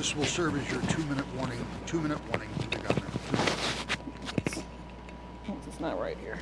This will serve as your 2-minute warning to the governor. 2 minutes. It's not right here.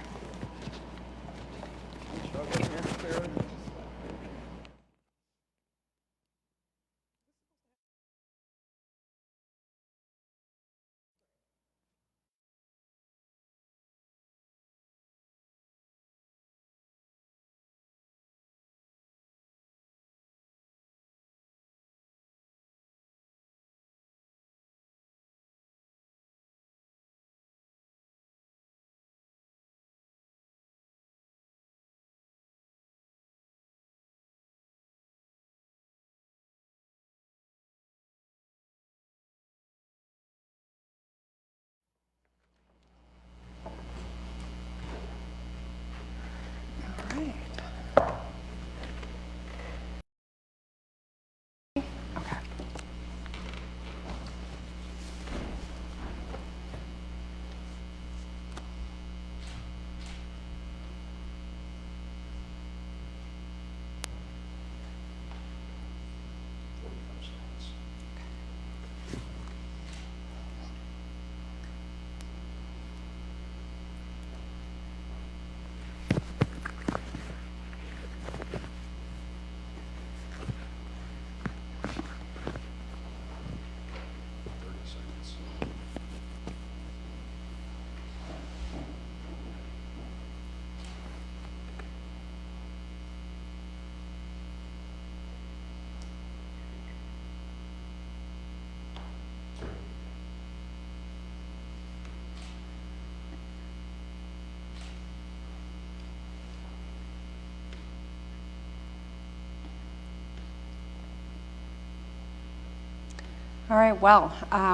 All right, well,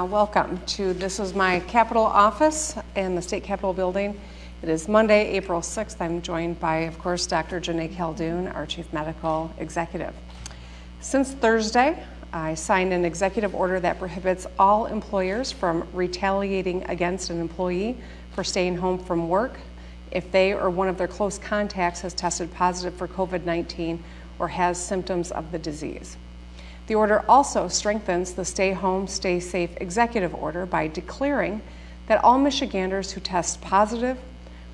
welcome to, this is my Capitol office in the State Capitol building. It is Monday, April 6th. I'm joined by, of course, Dr. Janae Caldoun, our Chief Medical Executive. Since Thursday, I signed an executive order that prohibits all employers from retaliating against an employee for staying home from work if they or one of their close contacts has tested positive for COVID-19 or has symptoms of the disease. The order also strengthens the Stay Home, Stay Safe executive order by declaring that all Michiganders who test positive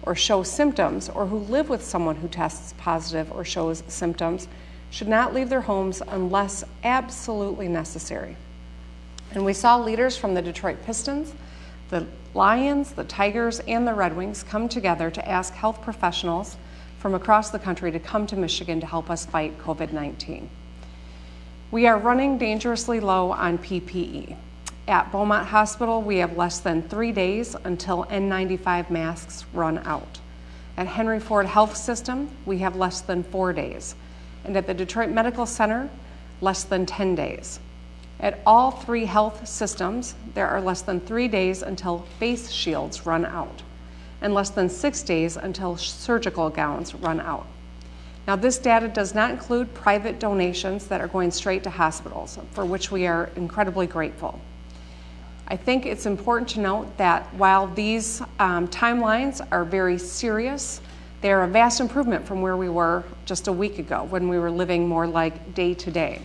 or show symptoms or who live with someone who tests positive or shows symptoms should not leave their homes unless absolutely necessary. And we saw leaders from the Detroit Pistons, the Lions, the Tigers, and the Red Wings come together to ask health professionals from across the country to come to Michigan to help us fight COVID-19. We are running dangerously low on PPE. At Beaumont Hospital, we have less than 3 days until N95 masks run out. At Henry Ford Health System, we have less than 4 days. And at the Detroit Medical Center, less than 10 days. At all 3 health systems, there are less than 3 days until face shields run out, and less than 6 days until surgical gowns run out. Now, this data does not include private donations that are going straight to hospitals, for which we are incredibly grateful. I think it's important to note that while these timelines are very serious, they are a vast improvement from where we were just a week ago when we were living more like day to day.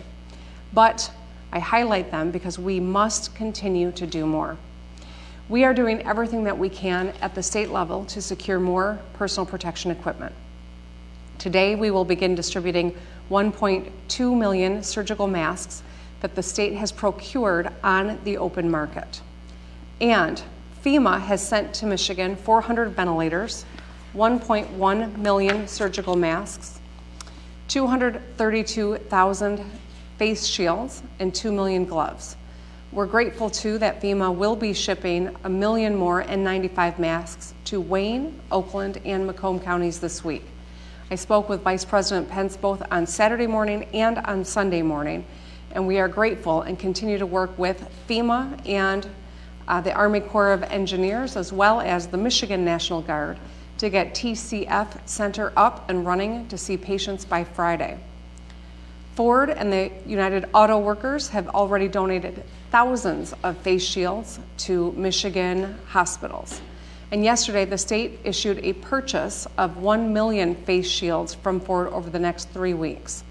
But I highlight them because we must continue to do more. We are doing everything that we can at the state level to secure more personal protection equipment. Today, we will begin distributing 1.2 million surgical masks that the state has procured on the open market. And FEMA has sent to Michigan 400 ventilators, 1.1 million surgical masks, 232,000 face shields, and 2 million gloves. We're grateful too that FEMA will be shipping 1 million more N95 masks to Wayne, Oakland, and Macomb counties this week. I spoke with Vice President Pence both on Saturday morning and on Sunday morning, and we are grateful and continue to work with FEMA and the Army Corps of Engineers, as well as the Michigan National Guard, to get TCF Center up and running to see patients by Friday. Ford and the United Auto Workers have already donated thousands of face shields to Michigan hospitals. And yesterday, the state issued a purchase of 1 million face shields from Ford over the next 3 weeks.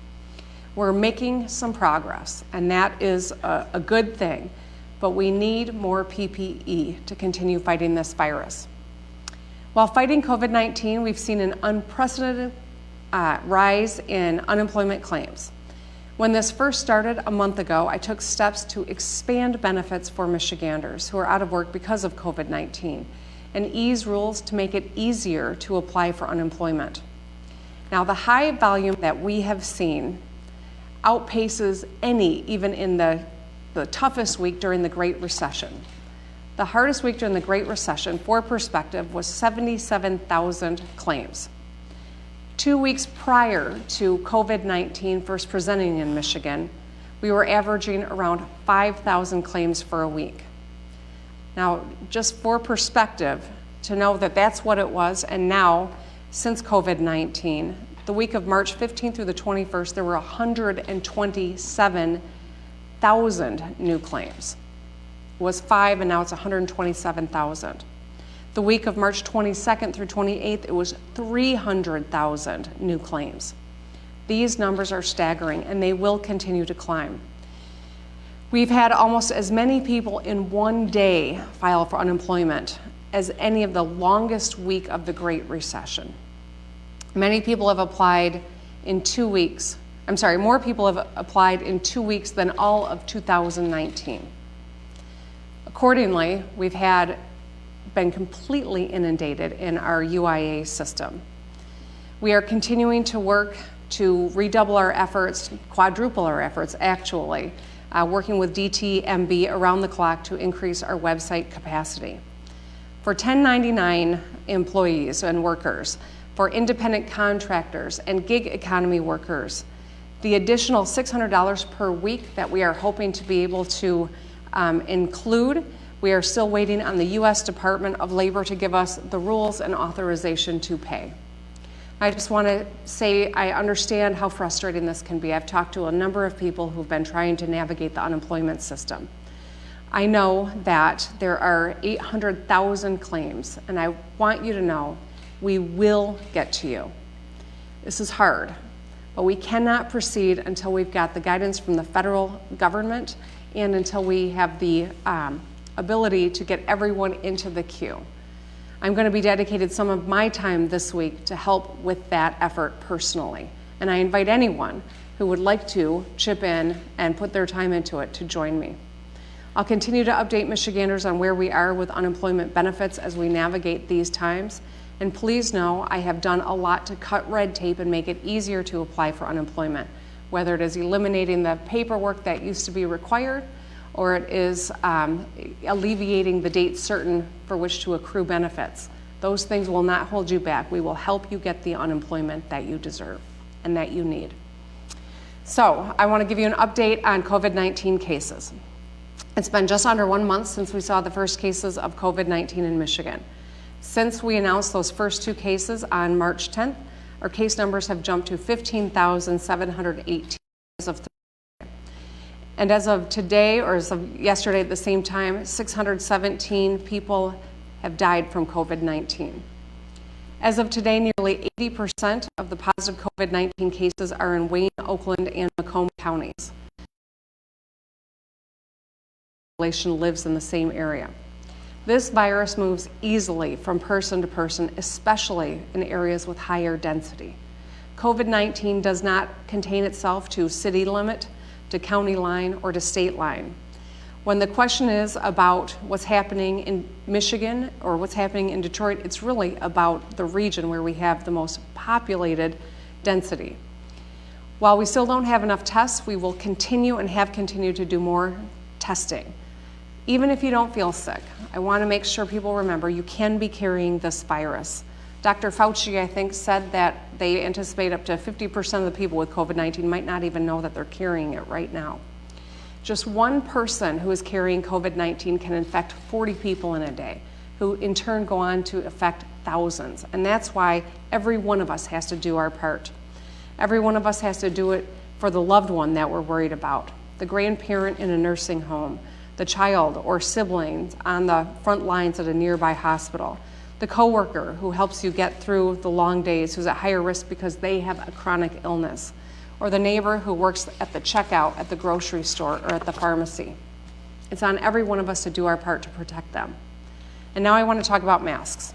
We're making some progress, and that is a good thing, but we need more PPE to continue fighting this virus. While fighting COVID-19, we've seen an unprecedented rise in unemployment claims. When this first started a month ago, I took steps to expand benefits for Michiganders who are out of work because of COVID-19 and ease rules to make it easier to apply for unemployment. Now, the high volume that we have seen outpaces any, even in the toughest week during the Great Recession. The hardest week during the Great Recession, for perspective, was 77,000 claims. 2 weeks prior to COVID-19 first presenting in Michigan, we were averaging around 5,000 claims for a week. Now, just for perspective, to know that that's what it was, and now, since COVID-19, the week of March 15th through the 21st, there were 127,000 new claims. It was 5, and now it's 127,000. The week of March 22nd through 28th, it was 300,000 new claims. These numbers are staggering, and they will continue to climb. We've had almost as many people in one day file for unemployment as any of the longest week of the Great Recession. Many people have applied in 2 weeks. More people have applied in 2 weeks than all of 2019. Accordingly, we've been completely inundated in our UIA system. We are continuing to work to redouble our efforts, quadruple our efforts actually, working with DTMB around the clock to increase our website capacity. For 1099 employees and workers, for independent contractors and gig economy workers, the additional $600 per week that we are hoping to be able to include, we are still waiting on the U.S. Department of Labor to give us the rules and authorization to pay. I just want to say I understand how frustrating this can be. I've talked to a number of people who've been trying to navigate the unemployment system. I know that there are 800,000 claims, and I want you to know we will get to you. This is hard, but we cannot proceed until we've got the guidance from the federal government and until we have the ability to get everyone into the queue. I'm going to be dedicated some of my time this week to help with that effort personally, and I invite anyone who would like to chip in and put their time into it to join me. I'll continue to update Michiganders on where we are with unemployment benefits as we navigate these times, and please know I have done a lot to cut red tape and make it easier to apply for unemployment, whether it is eliminating the paperwork that used to be required or it is alleviating the date certain for which to accrue benefits. Those things will not hold you back. We will help you get the unemployment that you deserve and that you need. So I want to give you an update on COVID-19 cases. It's been just under 1 month since we saw the first cases of COVID-19 in Michigan. Since we announced those first 2 cases on March 10th, our case numbers have jumped to 15,718 as of Thursday. And as of today, or as of yesterday at the same time, 617 people have died from COVID-19. As of today, nearly 80% of the positive COVID-19 cases are in Wayne, Oakland, and Macomb counties. The population lives in the same area. This virus moves easily from person to person, especially in areas with higher density. COVID-19 does not contain itself to city limit, to county line, or to state line. When the question is about what's happening in Michigan or what's happening in Detroit, it's really about the region where we have the most populated density. While we still don't have enough tests, we will continue and have continued to do more testing. Even if you don't feel sick, I want to make sure people remember you can be carrying this virus. Dr. Fauci, I think, said that they anticipate up to 50% of the people with COVID-19 might not even know that they're carrying it right now. Just one person who is carrying COVID-19 can infect 40 people in a day, who in turn go on to affect thousands. And that's why every one of us has to do our part. Every one of us has to do it for the loved one that we're worried about, the grandparent in a nursing home, the child or siblings on the front lines at a nearby hospital, the coworker who helps you get through the long days, who's at higher risk because they have a chronic illness, or the neighbor who works at the checkout at the grocery store or at the pharmacy. It's on every one of us to do our part to protect them. And now I want to talk about masks.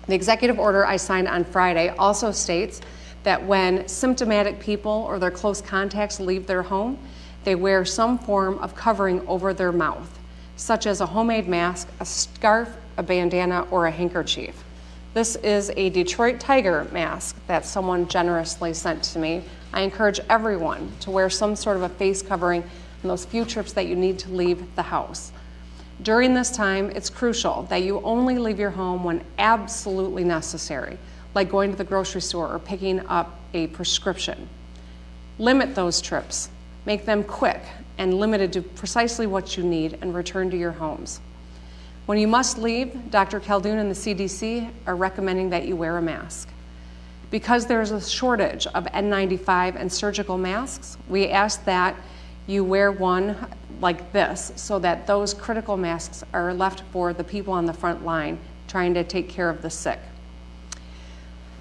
The executive order I signed on Friday also states that when symptomatic people or their close contacts leave their home, they wear some form of covering over their mouth, such as a homemade mask, a scarf, a bandana, or a handkerchief. This is a Detroit Tiger mask that someone generously sent to me. I encourage everyone to wear some sort of a face covering on those few trips that you need to leave the house. During this time, it's crucial that you only leave your home when absolutely necessary, like going to the grocery store or picking up a prescription. Limit those trips. Make them quick and limited to precisely what you need, and return to your homes. When you must leave, Dr. Khaldun and the CDC are recommending that you wear a mask. Because there's a shortage of N95 and surgical masks, we ask that you wear one like this so that those critical masks are left for the people on the front line trying to take care of the sick.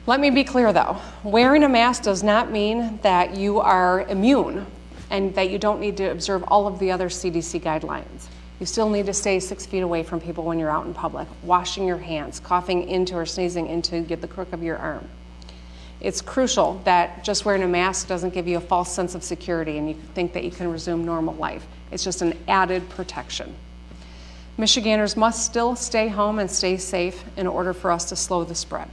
Let me be clear though, wearing a mask does not mean that you are immune and that you don't need to observe all of the other CDC guidelines. You still need to stay 6 feet away from people when you're out in public, washing your hands, coughing into or sneezing into the crook of your arm. It's crucial that just wearing a mask doesn't give you a false sense of security and you think that you can resume normal life. It's just an added protection. Michiganders must still stay home and stay safe in order for us to slow the spread.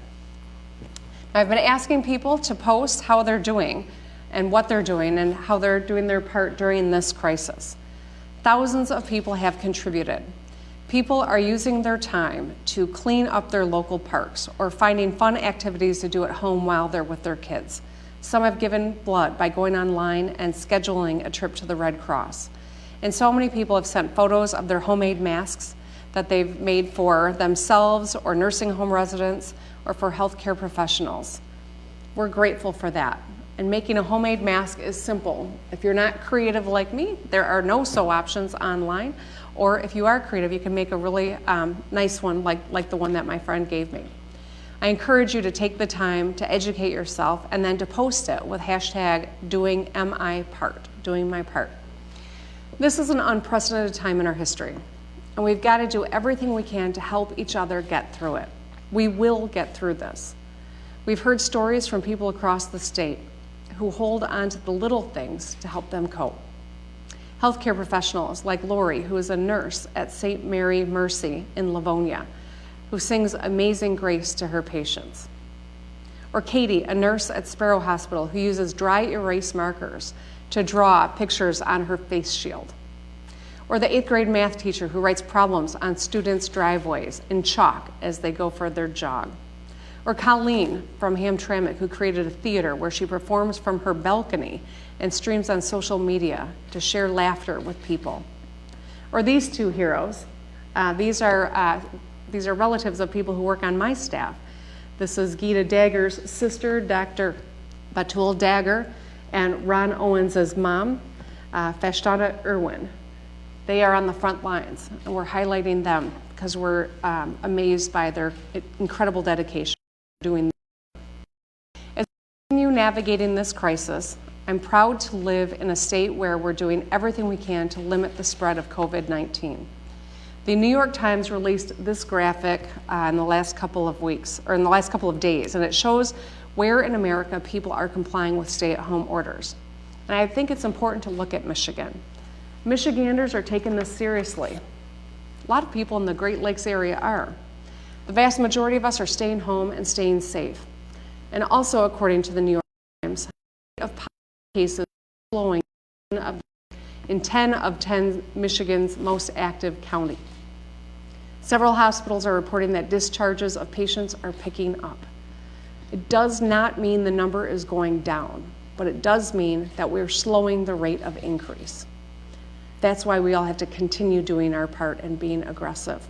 Now, I've been asking people to post how they're doing and what they're doing and how they're doing their part during this crisis. Thousands of people have contributed. People are using their time to clean up their local parks or finding fun activities to do at home while they're with their kids. Some have given blood by going online and scheduling a trip to the Red Cross. And so many people have sent photos of their homemade masks that they've made for themselves or nursing home residents or for healthcare professionals. We're grateful for that. And making a homemade mask is simple. If you're not creative like me, there are no sew options online. Or if you are creative, you can make a really nice one like the one that my friend gave me. I encourage you to take the time to educate yourself and then to post it with hashtag doing my part. This is an unprecedented time in our history, and we've got to do everything we can to help each other get through it. We will get through this. We've heard stories from people across the state who hold on to the little things to help them cope. Healthcare professionals like Lori, who is a nurse at St. Mary Mercy in Livonia, who sings Amazing Grace to her patients. Or Katie, a nurse at Sparrow Hospital, who uses dry erase markers to draw pictures on her face shield. Or the 8th grade math teacher who writes problems on students' driveways in chalk as they go for their jog. Or Colleen from Hamtramck, who created a theater where she performs from her balcony and streams on social media to share laughter with people. Or these two heroes. These are relatives of people who work on my staff. This is Gita Dagger's sister, Dr. Batul Dagger, and Ron Owens' mom, Fashtana Irwin. They are on the front lines, and we're highlighting them because we're amazed by their incredible dedication to doing this. As we continue navigating this crisis, I'm proud to live in a state where we're doing everything we can to limit the spread of COVID-19. The New York Times released this graphic in the last couple of weeks, or in the last couple of days, and it shows where in America people are complying with stay-at-home orders. And I think it's important to look at Michigan. Michiganders are taking this seriously. A lot of people in the Great Lakes area are. The vast majority of us are staying home and staying safe. And also, according to the New York Times, the rate of cases flowing in 10 of 10 Michigan's most active counties. Several hospitals are reporting that discharges of patients are picking up. It does not mean the number is going down, but it does mean that we're slowing the rate of increase. That's why we all have to continue doing our part and being aggressive.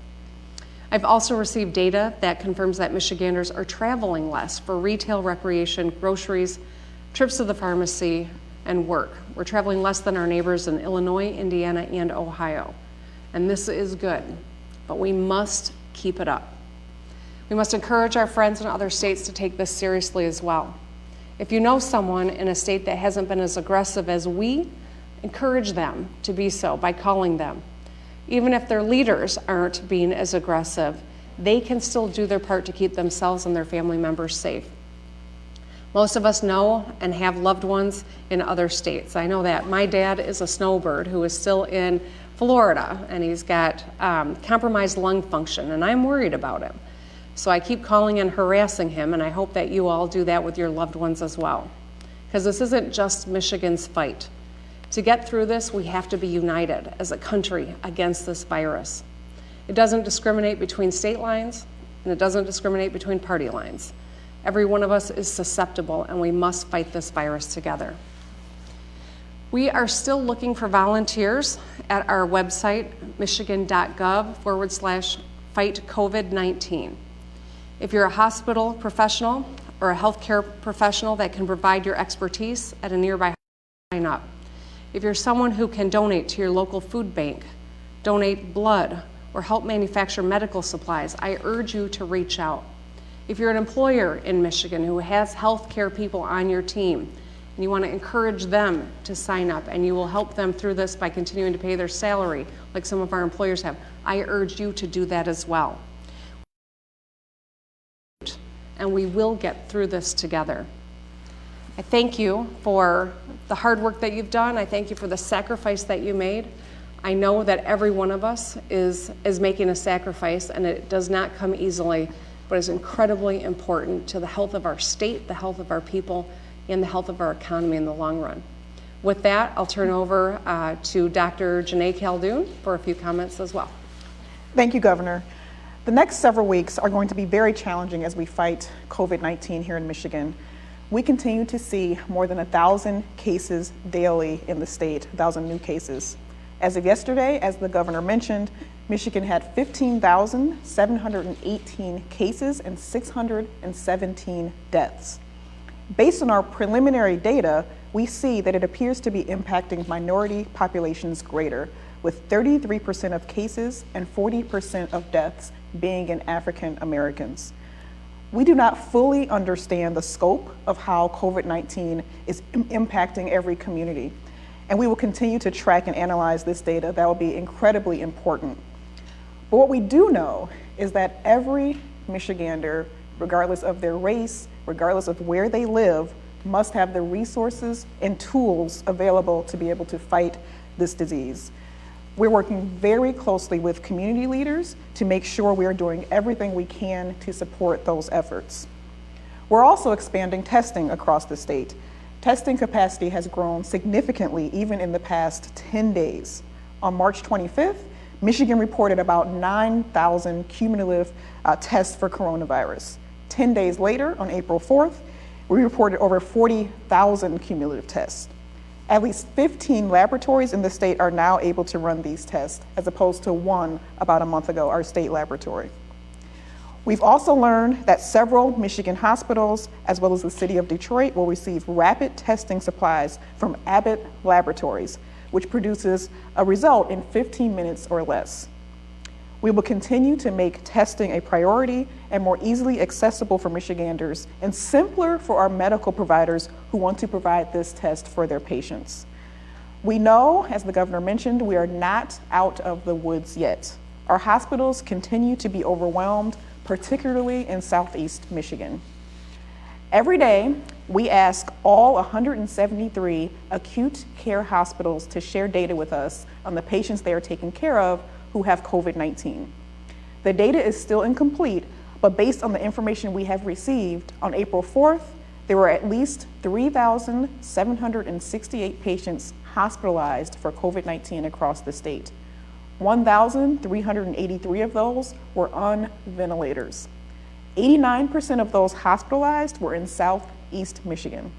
I've also received data that confirms that Michiganders are traveling less for retail, recreation, groceries, trips to the pharmacy, and work. We're traveling less than our neighbors in Illinois, Indiana, and Ohio. And this is good, but we must keep it up. We must encourage our friends in other states to take this seriously as well. If you know someone in a state that hasn't been as aggressive as we, encourage them to be so by calling them. Even if their leaders aren't being as aggressive, they can still do their part to keep themselves and their family members safe. Most of us know and have loved ones in other states. I know that. My dad is a snowbird who is still in Florida, and he's got compromised lung function, and I'm worried about him. So I keep calling and harassing him, and I hope that you all do that with your loved ones as well. Because this isn't just Michigan's fight. To get through this, we have to be united as a country against this virus. It doesn't discriminate between state lines, and it doesn't discriminate between party lines. Every one of us is susceptible, and we must fight this virus together. We are still looking for volunteers at our website, michigan.gov/fight-COVID-19. If you're a hospital professional or a healthcare professional that can provide your expertise at a nearby sign up. If you're someone who can donate to your local food bank, donate blood, or help manufacture medical supplies, I urge you to reach out. If you're an employer in Michigan who has healthcare people on your team, and you want to encourage them to sign up, and you will help them through this by continuing to pay their salary, like some of our employers have, I urge you to do that as well. And we will get through this together. I thank you for the hard work that you've done. I thank you for the sacrifice that you made. I know that every one of us is making a sacrifice, and it does not come easily, but is incredibly important to the health of our state, the health of our people, and the health of our economy in the long run. With that, I'll turn over to Dr. Janae Caldoun for a few comments as well. Thank you, Governor. The next several weeks are going to be very challenging as we fight COVID-19 here in Michigan. We continue to see more than 1,000 cases daily in the state, 1,000 new cases. As of yesterday, as the governor mentioned, Michigan had 15,718 cases and 617 deaths. Based on our preliminary data, we see that it appears to be impacting minority populations greater, with 33% of cases and 40% of deaths being in African Americans. We do not fully understand the scope of how COVID-19 is impacting every community, and we will continue to track and analyze this data. That will be incredibly important. But what we do know is that every Michigander, regardless of their race, regardless of where they live, must have the resources and tools available to be able to fight this disease. We're working very closely with community leaders to make sure we are doing everything we can to support those efforts. We're also expanding testing across the state. Testing capacity has grown significantly even in the past 10 days. On March 25th, Michigan reported about 9,000 cumulative tests for coronavirus. 10 days later, on April 4th, we reported over 40,000 cumulative tests. At least 15 laboratories in the state are now able to run these tests, as opposed to one about a month ago, our state laboratory. We've also learned that several Michigan hospitals, as well as the city of Detroit, will receive rapid testing supplies from Abbott Laboratories, which produces a result in 15 minutes or less. We will continue to make testing a priority and more easily accessible for Michiganders and simpler for our medical providers who want to provide this test for their patients. We know, as the governor mentioned, we are not out of the woods yet. Our hospitals continue to be overwhelmed, particularly in Southeast Michigan. Every day, we ask all 173 acute care hospitals to share data with us on the patients they are taking care of who have COVID-19. The data is still incomplete, but based on the information we have received, on April 4th, there were at least 3,768 patients hospitalized for COVID-19 across the state. 1,383 of those were on ventilators. 89% of those hospitalized were in Southeast Michigan.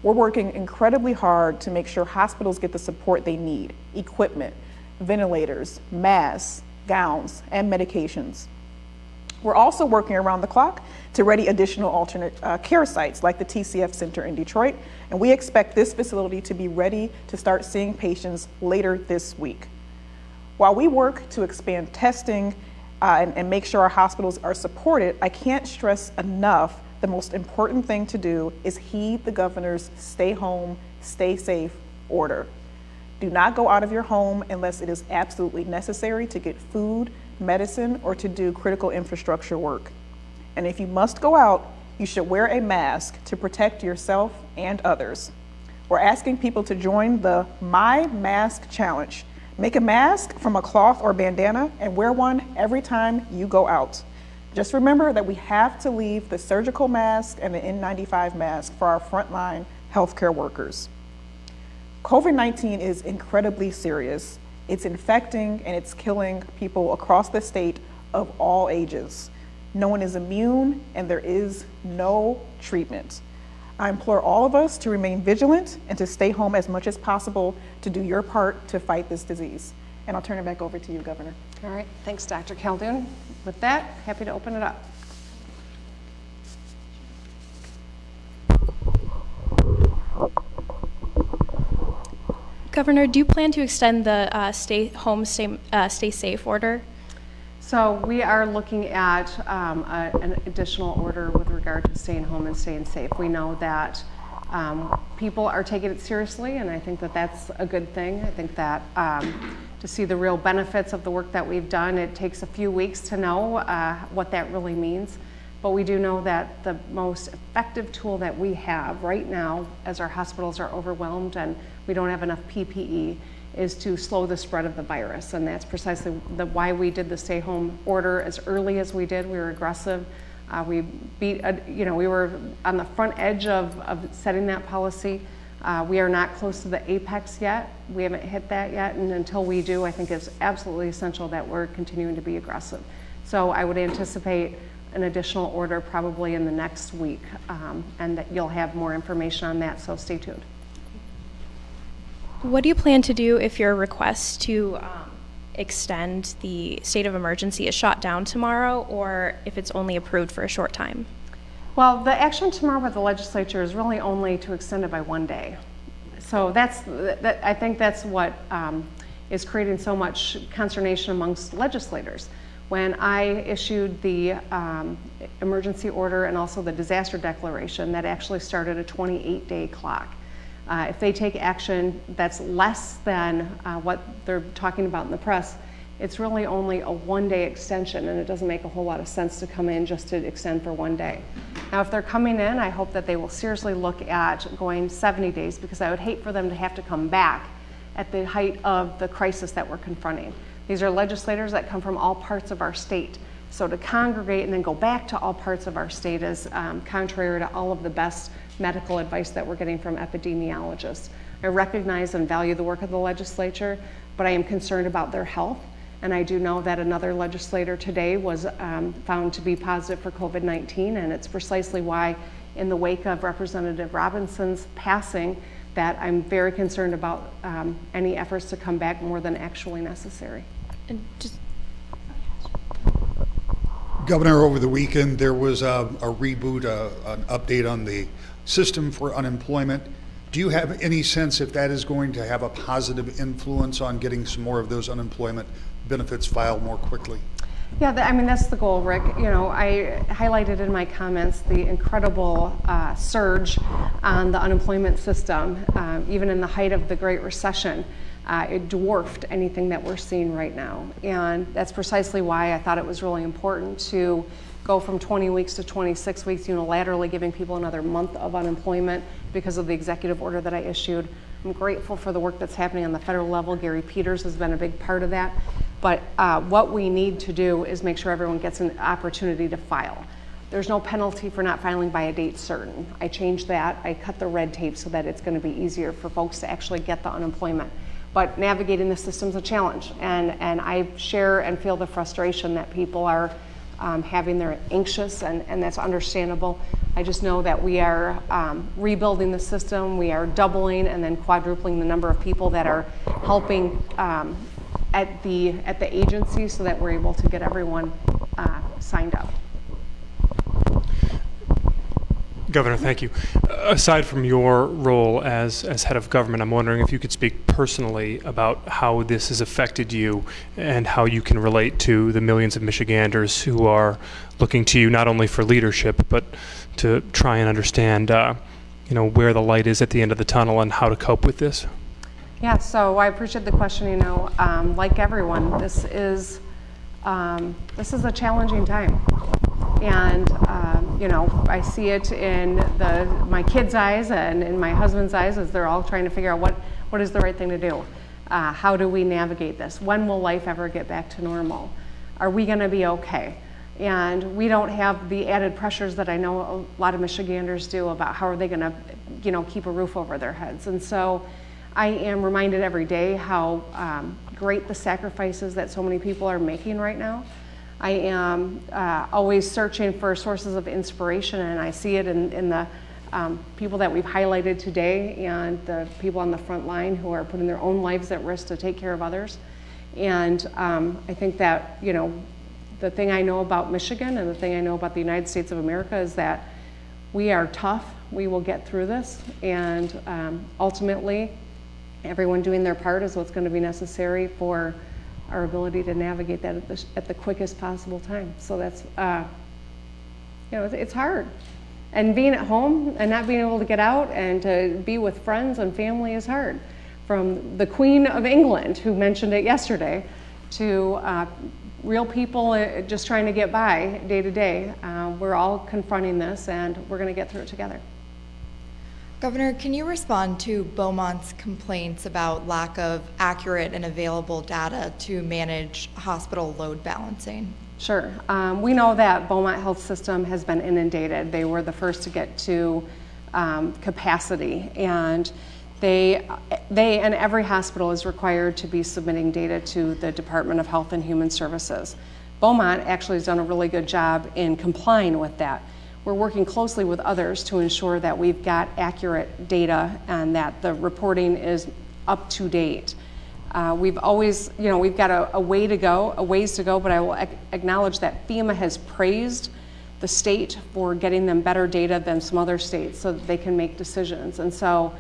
We're working incredibly hard to make sure hospitals get the support they need: equipment, ventilators, masks, gowns, and medications. We're also working around the clock to ready additional alternate care sites like the TCF Center in Detroit, and we expect this facility to be ready to start seeing patients later this week. While we work to expand testing and make sure our hospitals are supported, I can't stress enough the most important thing to do is heed the governor's stay home, stay safe order. Do not go out of your home unless it is absolutely necessary to get food, medicine, or to do critical infrastructure work. And if you must go out, you should wear a mask to protect yourself and others. We're asking people to join the My Mask Challenge. Make a mask from a cloth or bandana and wear one every time you go out. Just remember that we have to leave the surgical mask and the N95 mask for our frontline healthcare workers. COVID-19 is incredibly serious. It's infecting and it's killing people across the state of all ages. No one is immune and there is no treatment. I implore all of us to remain vigilant and to stay home as much as possible to do your part to fight this disease. And I'll turn it back over to you, Governor. All right, thanks, Dr. Khaldun. With that, happy to open it up. Governor, do you plan to extend the stay home, stay safe order? So we are looking at an additional order with regard to staying home and staying safe. We know that people are taking it seriously, and I think that that's a good thing. I think that to see the real benefits of the work that we've done, it takes a few weeks to know what that really means. But we do know that the most effective tool that we have right now, as our hospitals are overwhelmed and we don't have enough PPE, is to slow the spread of the virus. And that's precisely why we did the stay home order as early as we did. We were aggressive. We we were on the front edge of setting that policy. We are not close to the apex yet. We haven't hit that yet. And until we do, I think it's absolutely essential that we're continuing to be aggressive. So I would anticipate an additional order probably in the next week, and that you'll have more information on that, so stay tuned. What do you plan to do if your request to extend the state of emergency is shot down tomorrow, or if it's only approved for a short time? Well, the action tomorrow by the legislature is really only to extend it by 1 day. So I think that's what is creating so much consternation amongst legislators. When I issued the emergency order and also the disaster declaration, that actually started a 28-day clock. If they take action that's less than what they're talking about in the press, it's really only a 1-day extension, and it doesn't make a whole lot of sense to come in just to extend for 1 day. Now, if they're coming in, I hope that they will seriously look at going 70 days, because I would hate for them to have to come back at the height of the crisis that we're confronting. These are legislators that come from all parts of our state. So to congregate and then go back to all parts of our state is contrary to all of the best medical advice that we're getting from epidemiologists. I recognize and value the work of the legislature, but I am concerned about their health. And I do know that another legislator today was found to be positive for COVID-19, and it's precisely why, in the wake of Representative Robinson's passing, that I'm very concerned about any efforts to come back more than actually necessary. And just Governor, over the weekend, there was a reboot, an update on the system for unemployment. Do you have any sense if that is going to have a positive influence on getting some more of those unemployment benefits filed more quickly? Yeah, I mean, that's the goal, Rick. You know, I highlighted in my comments the incredible surge on the unemployment system, even in the height of the Great Recession. It dwarfed anything that we're seeing right now. And that's precisely why I thought it was really important to go from 20 weeks to 26 weeks unilaterally, giving people another month of unemployment because of the executive order that I issued. I'm grateful for the work that's happening on the federal level. Gary Peters has been a big part of that. But what we need to do is make sure everyone gets an opportunity to file. There's no penalty for not filing by a date certain. I changed that. I cut the red tape so that it's going to be easier for folks to actually get the unemployment. But navigating the system is a challenge, and I share and feel the frustration that people are having. They're anxious, and that's understandable. I just know that we are rebuilding the system. We are doubling and then quadrupling the number of people that are helping at the agency so that we're able to get everyone signed up. Governor, thank you. Aside from your role as head of government, I'm wondering if you could speak personally about how this has affected you and how you can relate to the millions of Michiganders who are looking to you not only for leadership, but to try and understand, where the light is at the end of the tunnel and how to cope with this. Yeah, so I appreciate the question. Like everyone, this is a challenging time. And, I see it in my kids' eyes and in my husband's eyes as they're all trying to figure out what is the right thing to do. How do we navigate this? When will life ever get back to normal? Are we going to be okay? And we don't have the added pressures that I know a lot of Michiganders do about how are they going to, keep a roof over their heads. And so I am reminded every day how great the sacrifices that so many people are making right now. I am always searching for sources of inspiration, and I see it in the people that we've highlighted today and the people on the front line who are putting their own lives at risk to take care of others. And I think that, the thing I know about Michigan and the thing I know about the United States of America is that we are tough. We will get through this, and ultimately, everyone doing their part is what's going to be necessary for our ability to navigate that at the quickest possible time. So that's, it's hard. And being at home and not being able to get out and to be with friends and family is hard. From the Queen of England, who mentioned it yesterday, to real people just trying to get by day to day. We're all confronting this, and we're going to get through it together. Governor, can you respond to Beaumont's complaints about lack of accurate and available data to manage hospital load balancing? Sure. We know that Beaumont Health System has been inundated. They were the first to get to capacity, and they and every hospital is required to be submitting data to the Department of Health and Human Services. Beaumont actually has done a really good job in complying with that. We're working closely with others to ensure that we've got accurate data and that the reporting is up to date. We've always, we've got a ways to go, but I will acknowledge that FEMA has praised the state for getting them better data than some other states so that they can make decisions. And so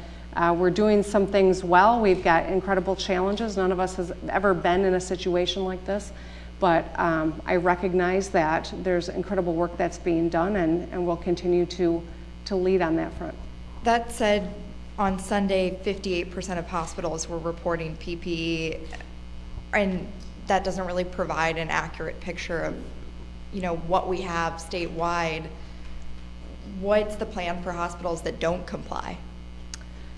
we're doing some things well. We've got incredible challenges. None of us has ever been in a situation like this. But I recognize that there's incredible work that's being done, and we'll continue to lead on that front. That said, on Sunday, 58% of hospitals were reporting PPE, and that doesn't really provide an accurate picture of, what we have statewide. What's the plan for hospitals that don't comply?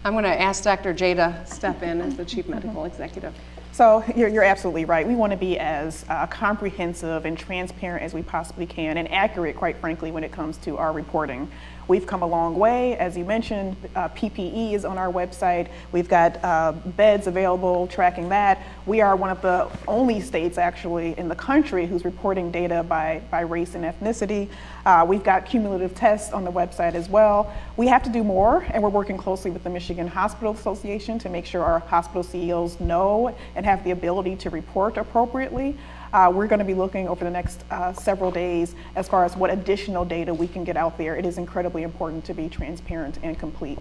I'm going to ask Dr. J to step in as the Chief Medical Executive. So you're absolutely right. We want to be as comprehensive and transparent as we possibly can, and accurate, quite frankly, when it comes to our reporting. We've come a long way. As you mentioned, PPE is on our website. We've got beds available, tracking that. We are one of the only states actually in the country who's reporting data by race and ethnicity. We've got cumulative tests on the website as well. We have to do more, and we're working closely with the Michigan Hospital Association to make sure our hospital CEOs know and have the ability to report appropriately. We're going to be looking over the next several days as far as what additional data we can get out there. It is incredibly important to be transparent and complete.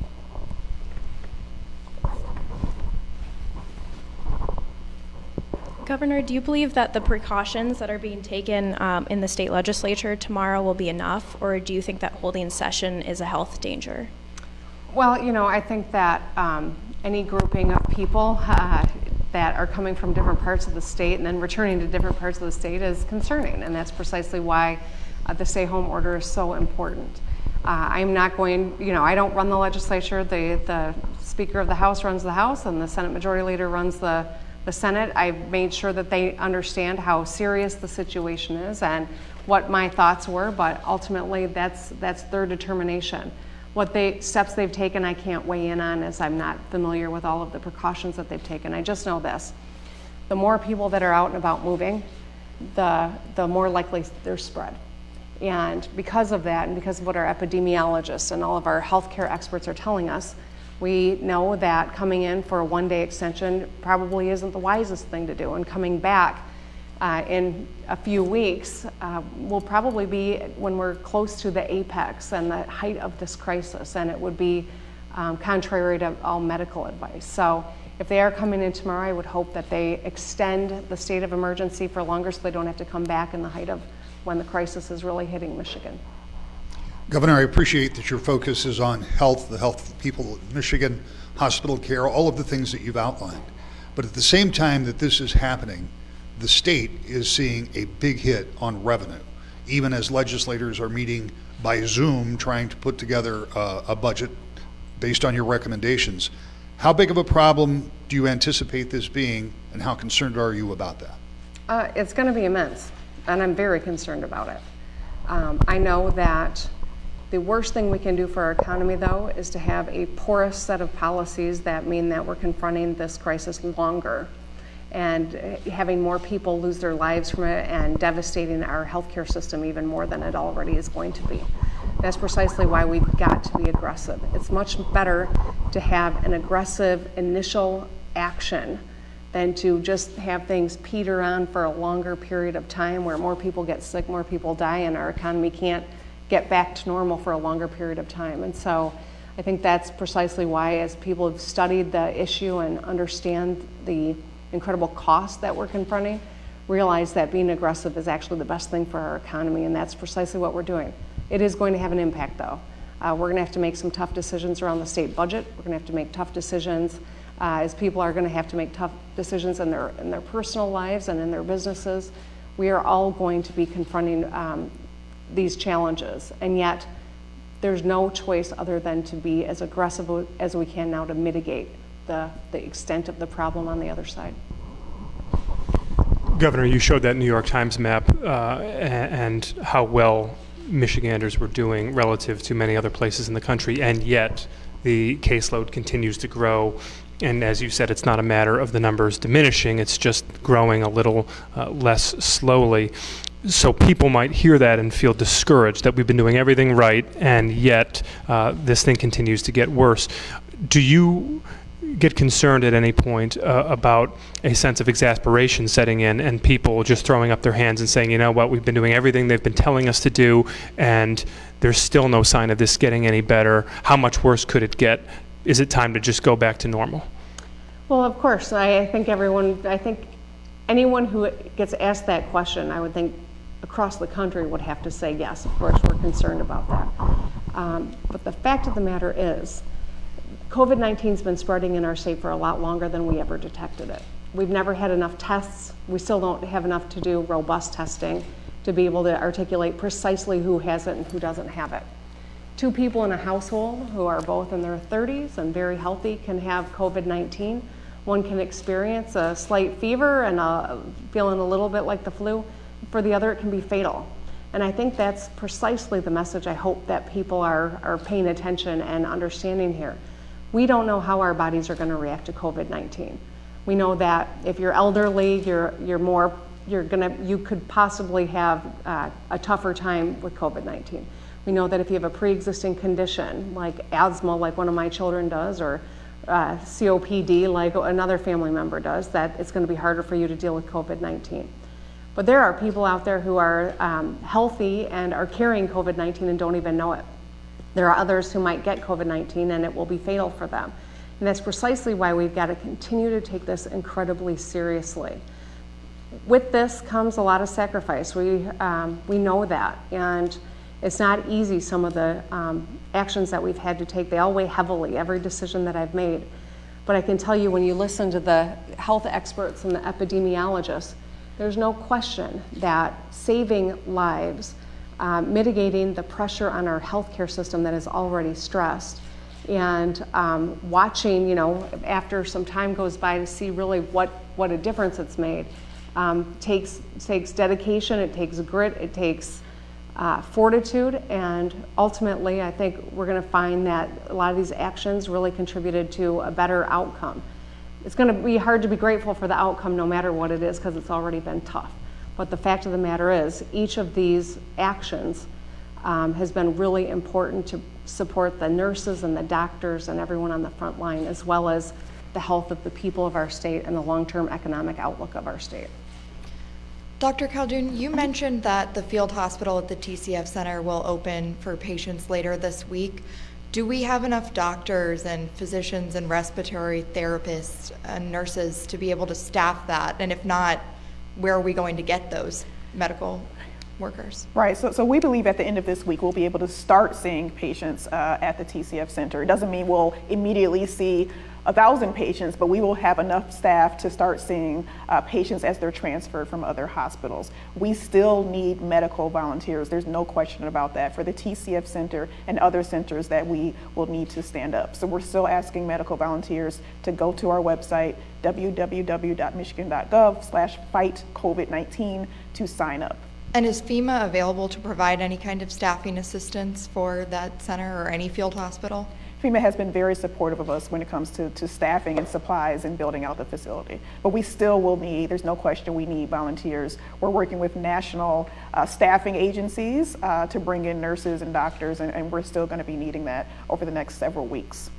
Governor, do you believe that the precautions that are being taken in the state legislature tomorrow will be enough, or do you think that holding session is a health danger? Well, I think that any grouping of people that are coming from different parts of the state and then returning to different parts of the state is concerning, and that's precisely why the stay-home order is so important. I'm not going, I don't run the legislature. The Speaker of the House runs the House, and the Senate Majority Leader runs the Senate. I've made sure that they understand how serious the situation is and what my thoughts were, but ultimately that's their determination. What steps they've taken, I can't weigh in on, as I'm not familiar with all of the precautions that they've taken. I just know this: the more people that are out and about moving, the more likely there's spread. And because of that, and because of what our epidemiologists and all of our healthcare experts are telling us, we know that coming in for a one-day extension probably isn't the wisest thing to do, and coming back in a few weeks will probably be when we're close to the apex and the height of this crisis, and it would be contrary to all medical advice. So if they are coming in tomorrow, I would hope that they extend the state of emergency for longer so they don't have to come back in the height of when the crisis is really hitting Michigan. Governor, I appreciate that your focus is on health, the health of people in Michigan, hospital care, all of the things that you've outlined. But at the same time that this is happening, the state is seeing a big hit on revenue, even as legislators are meeting by Zoom trying to put together a budget based on your recommendations. How big of a problem do you anticipate this being, and how concerned are you about that? It's going to be immense, and I'm very concerned about it. I know that the worst thing we can do for our economy, though, is to have a porous set of policies that mean that we're confronting this crisis longer and having more people lose their lives from it and devastating our healthcare system even more than it already is going to be. That's precisely why we've got to be aggressive. It's much better to have an aggressive initial action than to just have things peter on for a longer period of time where more people get sick, more people die, and our economy can't get back to normal for a longer period of time. And so I think that's precisely why, as people have studied the issue and understand the incredible cost that we're confronting, realize that being aggressive is actually the best thing for our economy, and that's precisely what we're doing. It is going to have an impact, though. We're going to have to make some tough decisions around the state budget. We're going to have to make tough decisions as people are going to have to make tough decisions in their personal lives and in their businesses. We are all going to be confronting these challenges, and yet there's no choice other than to be as aggressive as we can now to mitigate the extent of the problem on the other side. Governor, you showed that New York Times map and how well Michiganders were doing relative to many other places in the country, and yet the caseload continues to grow. And as you said, it's not a matter of the numbers diminishing, it's just growing a little less slowly. So people might hear that and feel discouraged that we've been doing everything right, and yet this thing continues to get worse. Do you get concerned at any point about a sense of exasperation setting in and people just throwing up their hands and saying, you know what, we've been doing everything they've been telling us to do, and there's still no sign of this getting any better? How much worse could it get? Is it time to just go back to normal? Well, of course. I think anyone who gets asked that question, I would think across the country would have to say, yes, of course, we're concerned about that. But the fact of the matter is, COVID-19's been spreading in our state for a lot longer than we ever detected it. We've never had enough tests. We still don't have enough to do robust testing to be able to articulate precisely who has it and who doesn't have it. 2 people in a household who are both in their 30s and very healthy can have COVID-19. One can experience a slight fever and feeling a little bit like the flu. For the other, it can be fatal. And I think that's precisely the message I hope that people are paying attention and understanding here. We don't know how our bodies are going to react to COVID-19. We know that if you're elderly, you could possibly have a tougher time with COVID-19. We know that if you have a pre-existing condition like asthma, like one of my children does, or COPD, like another family member does, that it's going to be harder for you to deal with COVID-19. But there are people out there who are healthy and are carrying COVID-19 and don't even know it. There are others who might get COVID-19 and it will be fatal for them. And that's precisely why we've got to continue to take this incredibly seriously. With this comes a lot of sacrifice. We know that. And it's not easy, some of the actions that we've had to take. They all weigh heavily, every decision that I've made. But I can tell you, when you listen to the health experts and the epidemiologists, there's no question that saving lives, mitigating the pressure on our healthcare system that is already stressed, and watching, after some time goes by to see really what a difference it's made, takes dedication, it takes grit, it takes fortitude, and ultimately I think we're going to find that a lot of these actions really contributed to a better outcome. It's going to be hard to be grateful for the outcome no matter what it is, because it's already been tough. But the fact of the matter is, each of these actions has been really important to support the nurses and the doctors and everyone on the front line, as well as the health of the people of our state and the long-term economic outlook of our state. Dr. Khaldun, you mentioned that the field hospital at the TCF Center will open for patients later this week. Do we have enough doctors and physicians and respiratory therapists and nurses to be able to staff that? And if not, where are we going to get those medical workers? Right, so we believe at the end of this week we'll be able to start seeing patients at the TCF Center. It doesn't mean we'll immediately see 1,000 patients, but we will have enough staff to start seeing patients as they're transferred from other hospitals. We still need medical volunteers. There's no question about that for the TCF Center and other centers that we will need to stand up. So we're still asking medical volunteers to go to our website, www.michigan.gov/fightcovid19 to sign up. And is FEMA available to provide any kind of staffing assistance for that center or any field hospital? FEMA has been very supportive of us when it comes to staffing and supplies and building out the facility. But we still will need, there's no question we need volunteers. We're working with national staffing agencies to bring in nurses and doctors, and we're still going to be needing that over the next several weeks.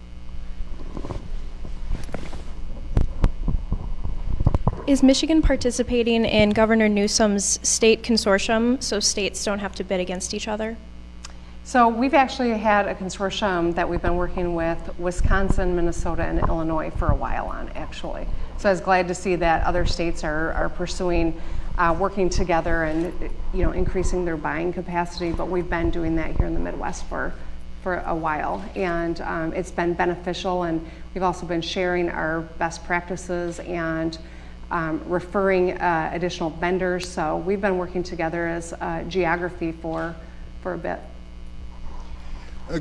Is Michigan participating in Governor Newsom's state consortium so states don't have to bid against each other? So we've actually had a consortium that we've been working with Wisconsin, Minnesota, and Illinois for a while on, actually. So I was glad to see that other states are pursuing working together and increasing their buying capacity, but we've been doing that here in the Midwest for a while, and it's been beneficial, and we've also been sharing our best practices and referring additional vendors. So we've been working together as geography for a bit.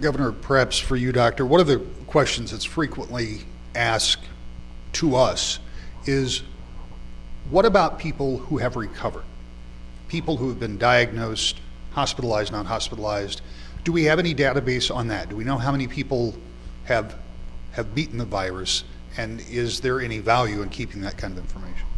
Governor, perhaps for you, Doctor, one of the questions that's frequently asked to us is, what about people who have recovered? People who have been diagnosed, hospitalized, not hospitalized. Do we have any database on that? Do we know how many people have beaten the virus, and is there any value in keeping that kind of information?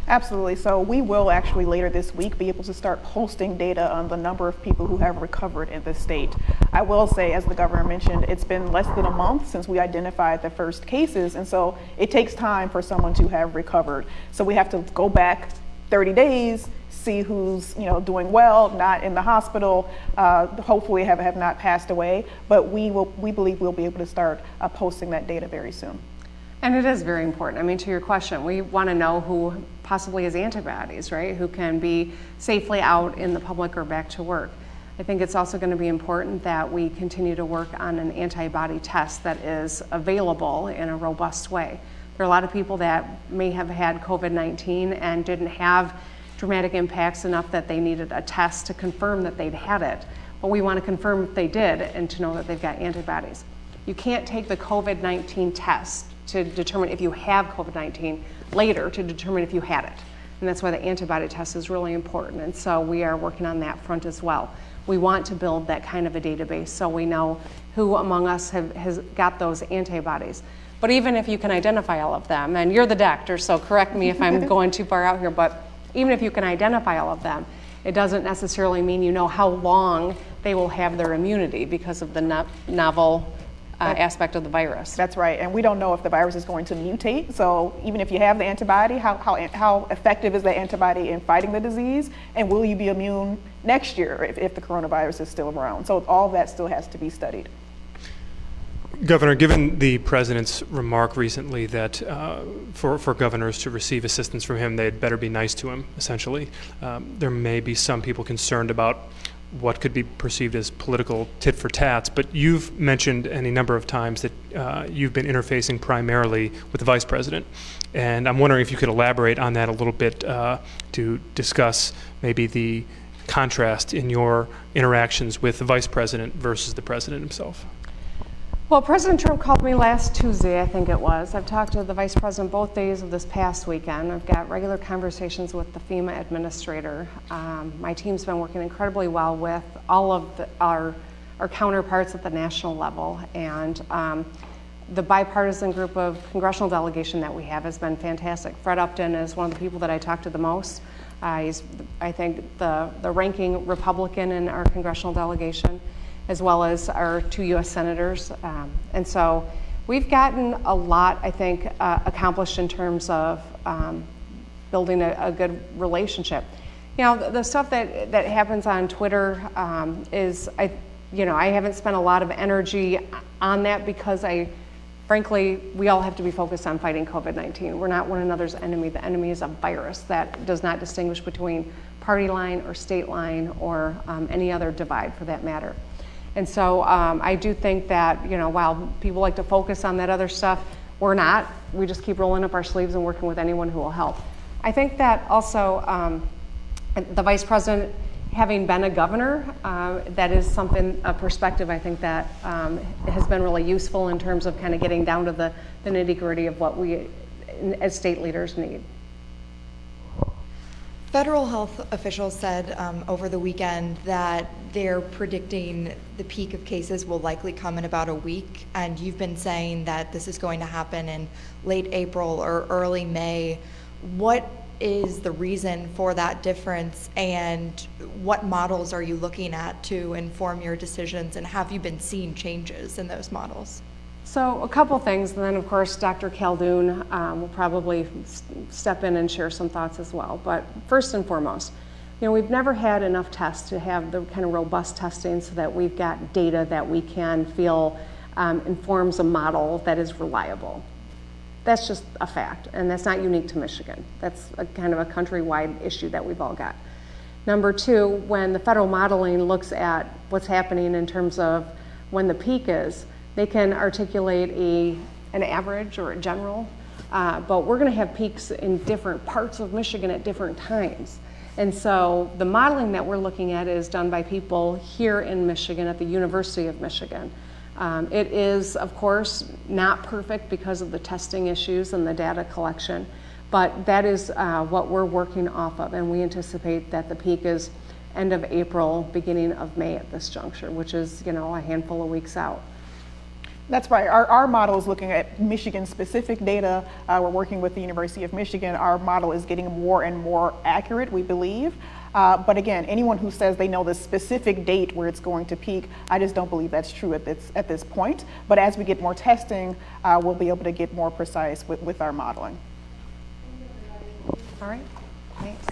Absolutely. So we will actually later this week be able to start posting data on the number of people who have recovered in the state. I will say, as the governor mentioned, it's been less than a month since we identified the first cases, and so it takes time for someone to have recovered. So we have to go back 30 days, see who's doing well, not in the hospital, hopefully have not passed away, but we believe we'll be able to start posting that data very soon. And it is very important. I mean, to your question, we want to know who possibly has antibodies, right? Who can be safely out in the public or back to work. I think it's also going to be important that we continue to work on an antibody test that is available in a robust way. There are a lot of people that may have had COVID-19 and didn't have dramatic impacts enough that they needed a test to confirm that they'd had it. But we want to confirm if they did and to know that they've got antibodies. You can't take the COVID-19 test to determine if you have COVID-19 later to determine if you had it. And that's why the antibody test is really important. And so we are working on that front as well. We want to build that kind of a database so we know who among us has got those antibodies. But even if you can identify all of them, and you're the doctor, so correct me if I'm going too far out here, but even if you can identify all of them, it doesn't necessarily mean you know how long they will have their immunity because of the novel aspect of the virus. That's right, and we don't know if the virus is going to mutate. So even if you have the antibody, how effective is that antibody in fighting the disease, and will you be immune next year if the coronavirus is still around? So all of that still has to be studied. Governor, given the president's remark recently that for governors to receive assistance from him, they'd better be nice to him, essentially, there may be some people concerned about what could be perceived as political tit for tats, but you've mentioned any number of times that you've been interfacing primarily with the vice president. And I'm wondering if you could elaborate on that a little bit to discuss maybe the contrast in your interactions with the vice president versus the president himself. Well, President Trump called me last Tuesday, I think it was. I've talked to the Vice President both days of this past weekend. I've got regular conversations with the FEMA administrator. My team's been working incredibly well with all of our counterparts at the national level, and the bipartisan group of congressional delegation that we have has been fantastic. Fred Upton is one of the people that I talk to the most. He's, I think, the ranking Republican in our congressional delegation, as well as our 2 U.S. senators. And so we've gotten a lot, I think, accomplished in terms of building a good relationship. You know, the stuff that happens on Twitter is, I haven't spent a lot of energy on that because frankly, we all have to be focused on fighting COVID-19. We're not one another's enemy. The enemy is a virus that does not distinguish between party line or state line or any other divide for that matter. And so I do think that, while people like to focus on that other stuff, we're not. We just keep rolling up our sleeves and working with anyone who will help. I think that also the vice president, having been a governor, that is a perspective I think that has been really useful in terms of kind of getting down to the nitty-gritty of what we as state leaders need. Federal health officials said over the weekend that they're predicting the peak of cases will likely come in about a week, and you've been saying that this is going to happen in late April or early May. What is the reason for that difference, and what models are you looking at to inform your decisions, and have you been seeing changes in those models? So a couple things, and then of course Dr. Khaldun will probably step in and share some thoughts as well. But first and foremost, we've never had enough tests to have the kind of robust testing so that we've got data that we can feel informs a model that is reliable. That's just a fact, and that's not unique to Michigan. That's a kind of a countrywide issue that we've all got. Number two, when the federal modeling looks at what's happening in terms of when the peak is, they can articulate an average or a general, but we're gonna have peaks in different parts of Michigan at different times. And so the modeling that we're looking at is done by people here in Michigan at the University of Michigan. It is, of course, not perfect because of the testing issues and the data collection, but that is what we're working off of, and we anticipate that the peak is end of April, beginning of May at this juncture, which is, a handful of weeks out. That's right. Our model is looking at Michigan-specific data. We're working with the University of Michigan. Our model is getting more and more accurate, we believe. But again, anyone who says they know the specific date where it's going to peak, I just don't believe that's true at this point. But as we get more testing, we'll be able to get more precise with our modeling. All right, thanks.